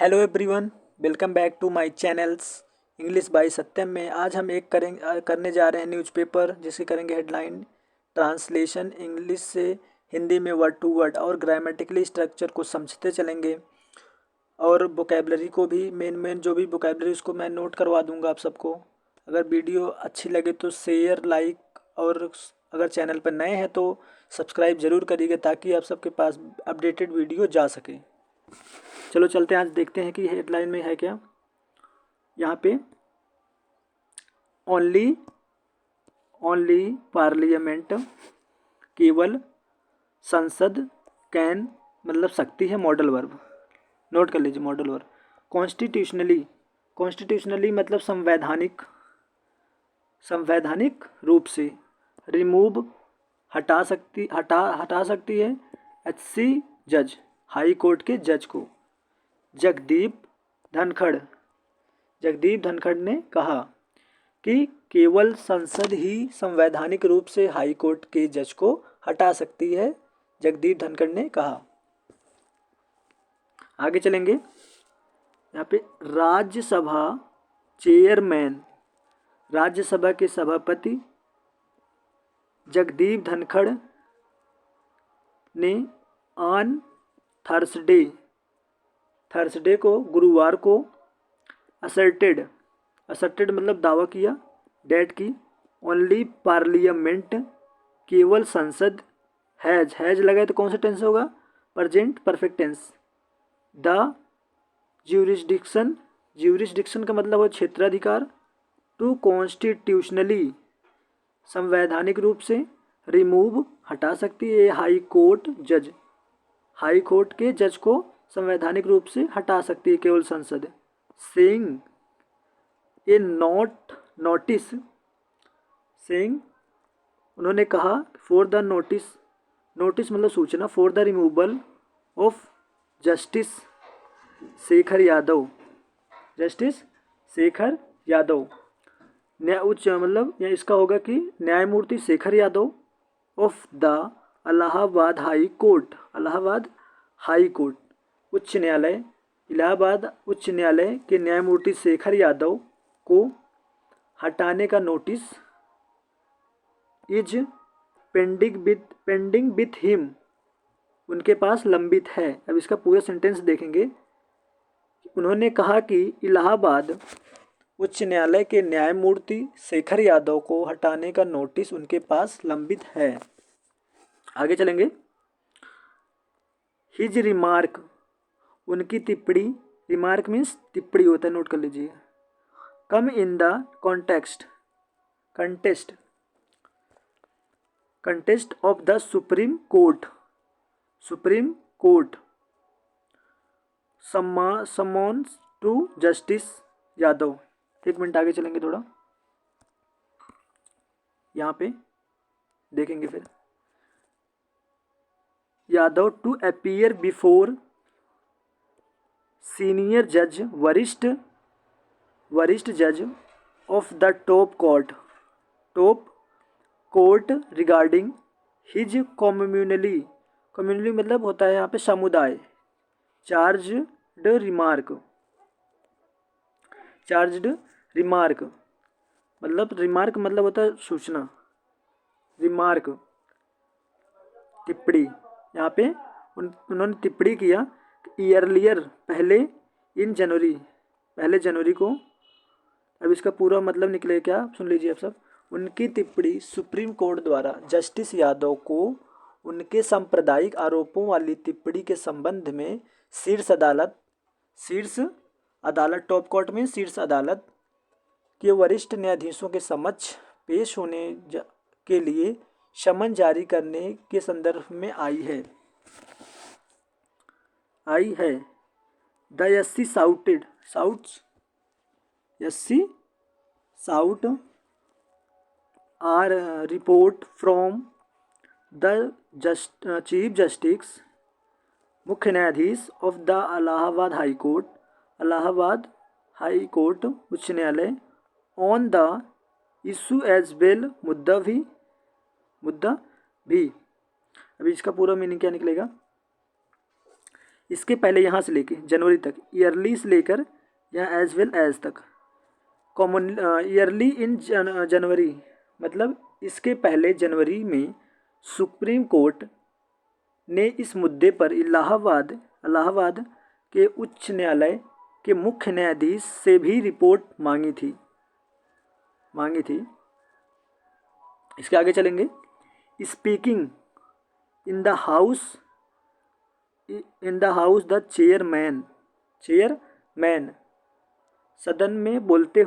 Hello everyone, welcome back to my channels English by Satyam में। आज हम करने जा रहे हैं न्यूज़पेपर, जिसे करेंगे हेडलाइन ट्रांसलेशन इंग्लिश से हिंदी में वर्ड टू वर्ड, और ग्रामेटिकली स्ट्रक्चर को समझते चलेंगे। और वोकेबलरी को भी मेन जो भी वोकेबलरी उसको मैं नोट करवा दूंगा आप सबको। अगर वीडियो अच्छी लगे तो शेयर, लाइक, और अगर चैनल पर नए हैं तो सब्सक्राइब ज़रूर करिएगा, ताकि आप सबके पास अपडेटेड वीडियो जा सके। चलो चलते हैं, आज देखते हैं कि हेडलाइन में है क्या। यहाँ पे ओनली ओनली पार्लियामेंट, केवल संसद, कैन मतलब सकती है, मॉडल वर्ब नोट कर लीजिए, मॉडल वर्ब। कॉन्स्टिट्यूशनली, कॉन्स्टिट्यूशनली मतलब संवैधानिक, संवैधानिक रूप से। रिमूव हटा सकती है एचसी जज, हाई कोर्ट के जज को। जगदीप धनखड़, जगदीप धनखड़ ने कहा कि केवल संसद ही संवैधानिक रूप से हाई कोर्ट के जज को हटा सकती है, जगदीप धनखड़ ने कहा। आगे चलेंगे। यहाँ पे राज्यसभा चेयरमैन, राज्यसभा के सभापति जगदीप धनखड़ ने ऑन थर्सडे, थर्सडे को, गुरुवार को, असर्टेड मतलब दावा किया, डेट की, ओनली पार्लियामेंट केवल संसद, हैज लगा तो कौन सा टेंस होगा, present perfect tense. The jurisdiction का मतलब है क्षेत्राधिकार। टू कॉन्स्टिट्यूशनली संवैधानिक रूप से, रिमूव हटा सकती है हाई कोर्ट जज, हाई कोर्ट के जज को संवैधानिक रूप से हटा सकती है केवल संसद। सेइंग ए नोटिस, सेइंग उन्होंने कहा, फॉर द नोटिस, नोटिस मतलब सूचना, for the removal of justice Shekhar Yadav, justice Shekhar Yadav, न्याय उच्च मतलब या इसका होगा कि न्यायमूर्ति Shekhar Yadav of the Allahabad high court, Allahabad high court उच्च न्यायालय, इलाहाबाद उच्च न्यायालय के न्यायमूर्ति शेखर यादव को हटाने का notice is pending with him, उनके पास लंबित है। अब इसका पूरा सेंटेंस देखेंगे। उन्होंने कहा कि इलाहाबाद उच्च न्यायालय के न्यायमूर्ति शेखर यादव को हटाने का नोटिस उनके पास लंबित है। आगे चलेंगे। हिज रिमार्क, उनकी टिप्पणी, रिमार्क मीन्स टिप्पणी होता है, नोट कर लीजिए। Come in the contest of the supreme Court, Supreme Court summons to justice Yadav. एक मिनट आगे चलेंगे थोड़ा, यहाँ पे देखेंगे फिर। Yadav to appear before senior जज, वरिष्ठ जज of the top court regarding his communally मतलब होता है यहाँ पे समुदाय, चार्ज्ड रिमार्क मतलब होता है सूचना, रिमार्क टिप्पणी। यहाँ पे उन्होंने टिप्पणी किया ईयरलियर पहले, इन जनवरी, पहले जनवरी को। अब इसका पूरा मतलब निकले क्या, सुन लीजिए आप सब। उनकी टिप्पणी सुप्रीम कोर्ट द्वारा जस्टिस यादव को उनके सांप्रदायिक आरोपों वाली टिप्पणी के संबंध में शीर्ष अदालत टॉप कोर्ट में शीर्ष अदालत के वरिष्ठ न्यायाधीशों के समक्ष पेश होने के लिए समन जारी करने के संदर्भ में आई है। The SC sought are report from the chief justice, मुख्य न्यायाधीश of the Allahabad high court, Allahabad high court उच्च न्यायालय, on the issue as well, मुद्दा भी। अभी इसका पूरा मीनिंग क्या निकलेगा। इसके पहले यहाँ से लेके जनवरी तक, ईयरली से लेकर यहाँ एज वेल एज तक। कॉमन ईयरली इन जनवरी मतलब इसके पहले जनवरी में सुप्रीम कोर्ट ने इस मुद्दे पर इलाहाबाद के उच्च न्यायालय के मुख्य न्यायाधीश से भी रिपोर्ट मांगी थी। इसके आगे चलेंगे। Speaking in the house the chairman सदन में बोलते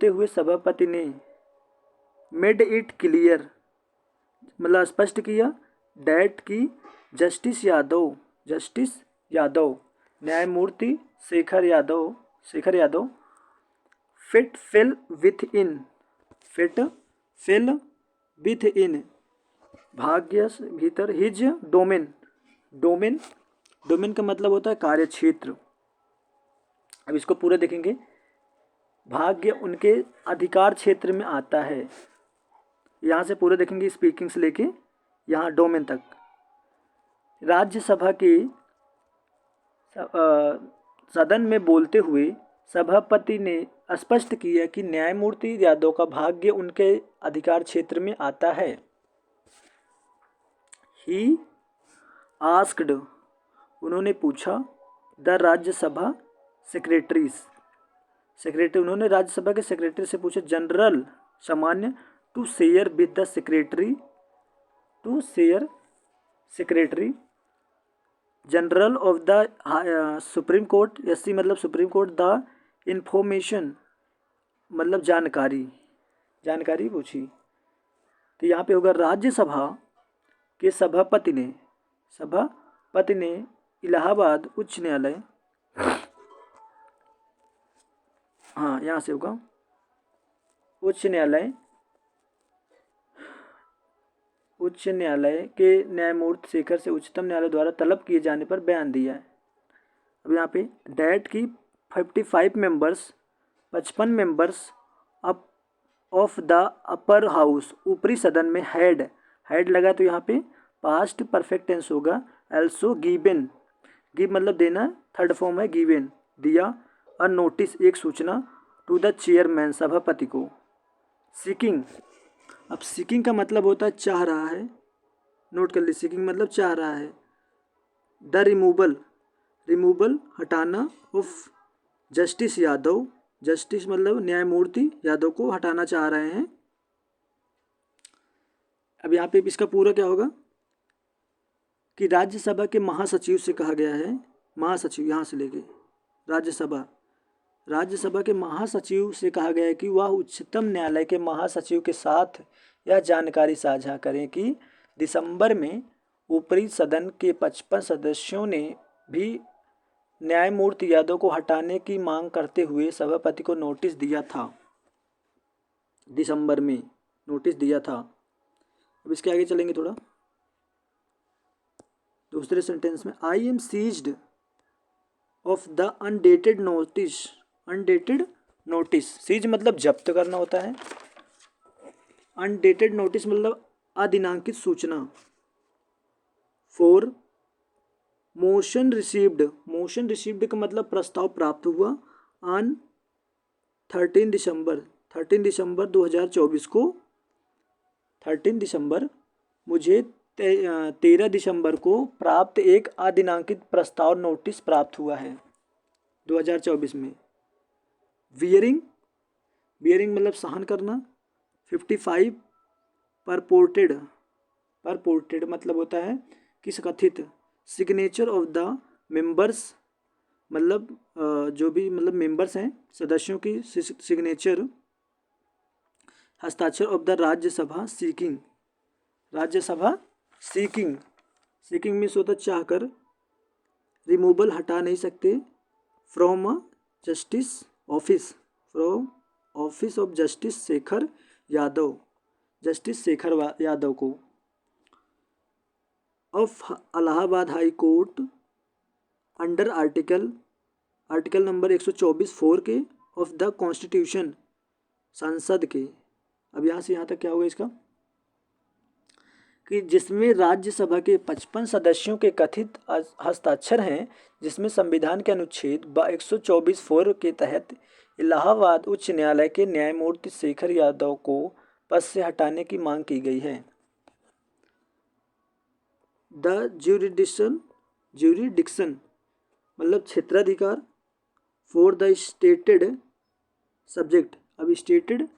हुए सभापति ने मेड इट क्लियर मतलब स्पष्ट किया डैट की जस्टिस यादव न्यायमूर्ति Shekhar Yadav fit fill with in भाग्य भीतर हिज डोमेन का मतलब होता है कार्यक्षेत्र। अब इसको पूरा देखेंगे। भाग्य उनके अधिकार क्षेत्र में आता है। यहाँ से पूरे देखेंगे स्पीकिंग से लेके यहाँ डोमेन तक। राज्यसभा के सदन में बोलते हुए सभापति ने स्पष्ट किया कि न्यायमूर्ति यादव का भाग्य उनके अधिकार क्षेत्र में आता है। ही आस्क्ड उन्होंने पूछा द राज्यसभा सेक्रेटरी उन्होंने राज्यसभा के सेक्रेटरी से पूछा जनरल सामान्य to share with the secretary general of the supreme court SC मतलब सुप्रीम कोर्ट द इंफॉर्मेशन मतलब जानकारी पूछी। तो यहाँ पे होगा राज्यसभा के सभापति ने इलाहाबाद उच्च न्यायालय हाँ यहाँ से होगा उच्च न्यायालय के न्यायमूर्ति शेखर से उच्चतम न्यायालय द्वारा तलब किए जाने पर बयान दिया है। अब यहाँ पे डैट की 55 members of the upper house ऊपरी सदन में हेड लगा तो यहाँ पे पास्ट परफेक्ट टेंस होगा। एल्सो गिव मतलब देना, थर्ड फॉर्म है गिवेन दिया। और नोटिस एक सूचना टू द चेयरमैन सभापति को। सीकिंग अब सीकिंग का मतलब होता है चाह रहा है, नोट कर ली। सीकिंग मतलब चाह रहा है। द रिमूवल हटाना ऑफ जस्टिस यादव मतलब न्यायमूर्ति यादव को हटाना चाह रहे हैं। अब यहाँ पे इसका पूरा क्या होगा कि राज्यसभा के महासचिव से कहा गया है, महासचिव यहाँ से लेके राज्यसभा के महासचिव से कहा गया है कि वह उच्चतम न्यायालय के महासचिव के साथ यह जानकारी साझा करें कि दिसंबर में ऊपरी सदन के 55 सदस्यों ने भी न्यायमूर्ति यादव को हटाने की मांग करते हुए सभापति को नोटिस दिया था। दिसंबर में नोटिस दिया था। अब इसके आगे चलेंगे थोड़ा दूसरे सेंटेंस में। I am seized of the undated notice. Seize मतलब जब्त करना होता है। अनडेटेड नोटिस मतलब अदिनांकित सूचना। फॉर मोशन रिसीव्ड का मतलब प्रस्ताव प्राप्त हुआ। ऑन 13 दिसंबर 2024 को 13 दिसंबर मुझे 13 दिसंबर को प्राप्त एक अदिनांकित प्रस्ताव नोटिस प्राप्त हुआ है 2024 में। वियरिंग मतलब सहन करना। 55 परपोर्टेड मतलब होता है किस कथित। सिग्नेचर ऑफ द मेंबर्स मतलब जो भी मतलब मेंबर्स हैं सदस्यों की सिग्नेचर हस्ताक्षर ऑफ द राज्यसभा सीकिंग में होता चाहकर। रिमूवल हटा नहीं सकते। From justice office of justice Shekhar Yadav को of Allahabad high Court under article number 124(4) के ऑफ द कॉन्स्टिट्यूशन संसद के। अब यहाँ से यहाँ तक क्या होगा इसका कि जिसमें राज्यसभा के 55 सदस्यों के कथित हस्ताक्षर हैं, जिसमें संविधान के अनुच्छेद 124(4) के तहत इलाहाबाद उच्च न्यायालय के न्यायमूर्ति शेखर यादव को पद से हटाने की मांग की गई है। द ज्यूरिडिक्शन मतलब क्षेत्राधिकार फॉर द स्टेटेड सब्जेक्ट। अब स्टेटेड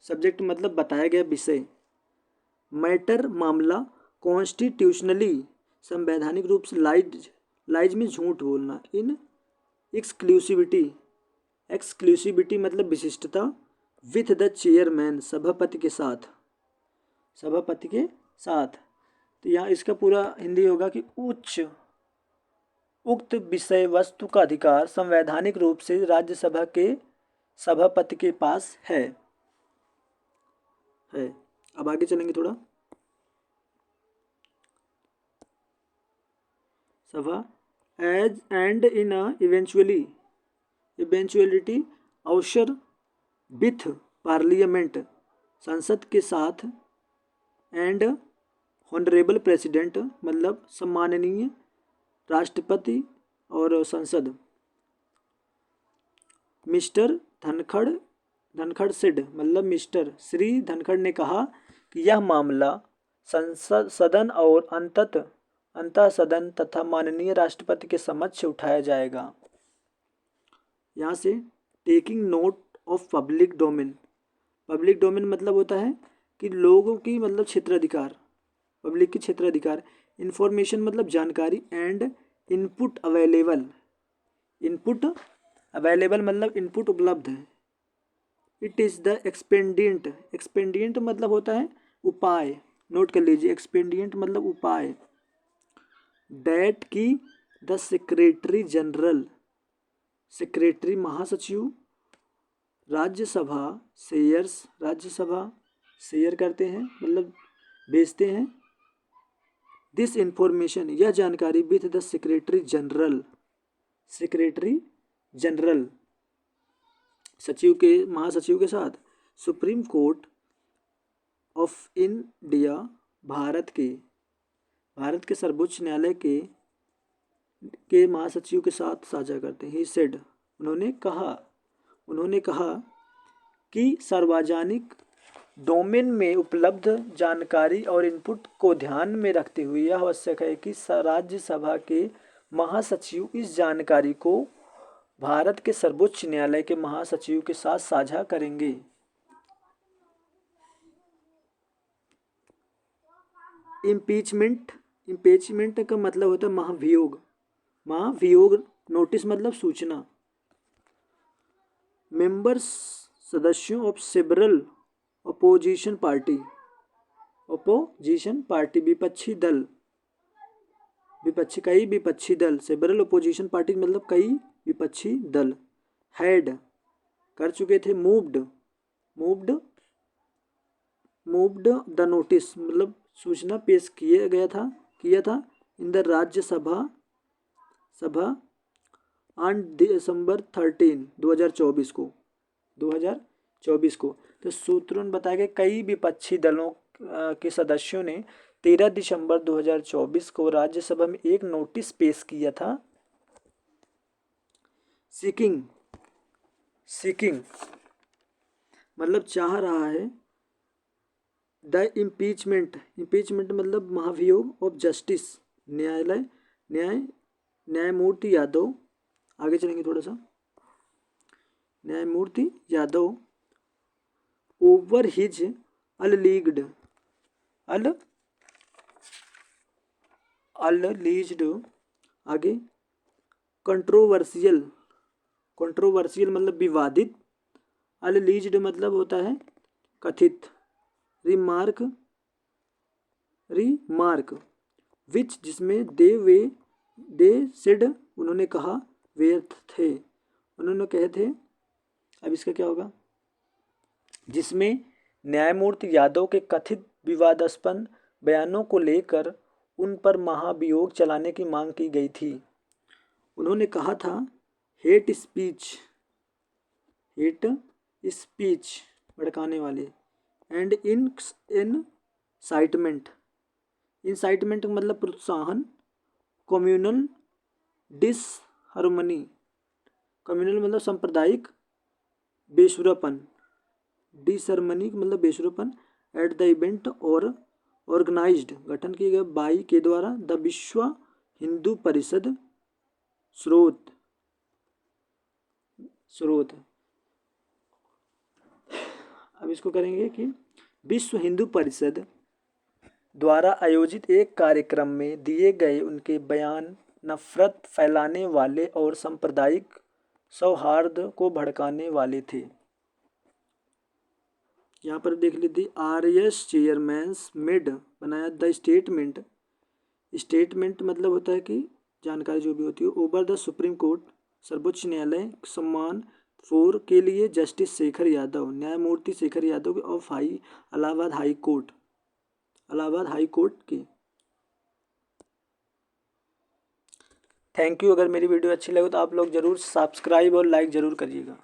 सब्जेक्ट मतलब बताया गया विषय। मैटर मामला कॉन्स्टिट्यूशनली संवैधानिक रूप से लाइज में झूठ बोलना। इन एक्सक्लूसिविटी मतलब विशिष्टता। विथ द चेयरमैन सभापति के साथ। तो यहाँ इसका पूरा हिंदी होगा कि उक्त विषय वस्तु का अधिकार संवैधानिक रूप से राज्यसभा के सभापति के पास है। अब आगे चलेंगे थोड़ा। सभा एज एंड इन इवेंचुअलिटी अवसर विथ पार्लियामेंट संसद के साथ एंड ऑनरेबल प्रेसिडेंट मतलब सम्माननीय राष्ट्रपति और संसद। मिस्टर धनखड़ सेड मतलब मिस्टर श्री धनखड़ ने कहा कि यह मामला सदन और अंतः सदन तथा माननीय राष्ट्रपति के समक्ष उठाया जाएगा। यहाँ से taking note of public domain मतलब होता है कि लोगों की मतलब क्षेत्राधिकार, पब्लिक की क्षेत्राधिकार। इंफॉर्मेशन मतलब जानकारी एंड इनपुट अवेलेबल मतलब इनपुट उपलब्ध है। इट इज़ द एक्सपेंडिएंट मतलब होता है उपाय। नोट कर लीजिए, एक्सपेंडिएंट मतलब उपाय। डेट की द सेक्रेटरी महासचिव राज्यसभा शेयर करते हैं मतलब भेजते हैं। दिस इंफॉर्मेशन यह जानकारी विथ द सेक्रेटरी जनरल महासचिव के साथ। Supreme court of India Bharat के सर्वोच्च न्यायालय के महासचिव के साथ साझा करते हैं। ही सेड उन्होंने कहा कि सार्वजनिक डोमेन में उपलब्ध जानकारी और इनपुट को ध्यान में रखते हुए यह आवश्यक है कि राज्यसभा के महासचिव इस जानकारी को भारत के सर्वोच्च न्यायालय के महासचिव के साथ साझा करेंगे। इम्पीचमेंट का मतलब होता है महाभियोग नोटिस मतलब सूचना। मेंबर्स सदस्यों ऑफ सेवरल अपोजिशन पार्टी कई विपक्षी दल सेवरल अपोजिशन पार्टी मतलब कई विपक्षी दल हैड कर चुके थे मूव्ड द नोटिस मतलब सूचना पेश किया था in the Rajya Sabha on December 13 2024 को। तो सूत्रों ने बताया कि कई विपक्षी दलों के सदस्यों ने 13 दिसंबर 2024 को राज्यसभा में एक नोटिस पेश किया था। सीकिंग मतलब चाह रहा है। द इम्पीचमेंट मतलब महाभियोग ऑफ जस्टिस न्यायमूर्ति यादव। आगे चलेंगे थोड़ा सा। न्यायमूर्ति यादव ओवर हिज अनलीज्ड आगे कंट्रोवर्शियल मतलब विवादित। अनलीज्ड मतलब होता है कथित। रिमार्क विच जिसमें दे सेड उन्होंने कहा व्यर्थ थे उन्होंने कहे थे। अब इसका क्या होगा? जिसमें न्यायमूर्ति यादव के कथित विवादास्पद बयानों को लेकर उन पर महाभियोग चलाने की मांग की गई थी। उन्होंने कहा था हेट स्पीच भड़काने वाले एंड इनसाइटमेंट, इंसाइटमेंट मतलब प्रोत्साहन, कम्युनल डिसहार्मनी, कम्युनल मतलब सांप्रदायिक बेसुरापन, डिसहार्मनी मतलब बेसुरापन, एट द इवेंट और ऑर्गेनाइज्ड गठन किए गए बाई के द्वारा द विश्व हिंदू परिषद स्रोत स्रोत। अब इसको करेंगे कि विश्व हिंदू परिषद द्वारा आयोजित एक कार्यक्रम में दिए गए उनके बयान नफरत फैलाने वाले और सांप्रदायिक सौहार्द को भड़काने वाले थे। यहाँ पर देख लीजिए, RS चेयरमैन्स मेड बनाया द स्टेटमेंट, स्टेटमेंट मतलब होता है कि जानकारी जो भी होती है, ओवर द सुप्रीम कोर्ट, सर्वोच्च न्यायालय सम्मान फोर के लिए जस्टिस शेखर यादव, न्यायमूर्ति Shekhar Yadav of Allahabad high court, Allahabad high Court की। Thank you. अगर मेरी वीडियो अच्छी लगे तो आप लोग ज़रूर सब्सक्राइब और लाइक ज़रूर करिएगा।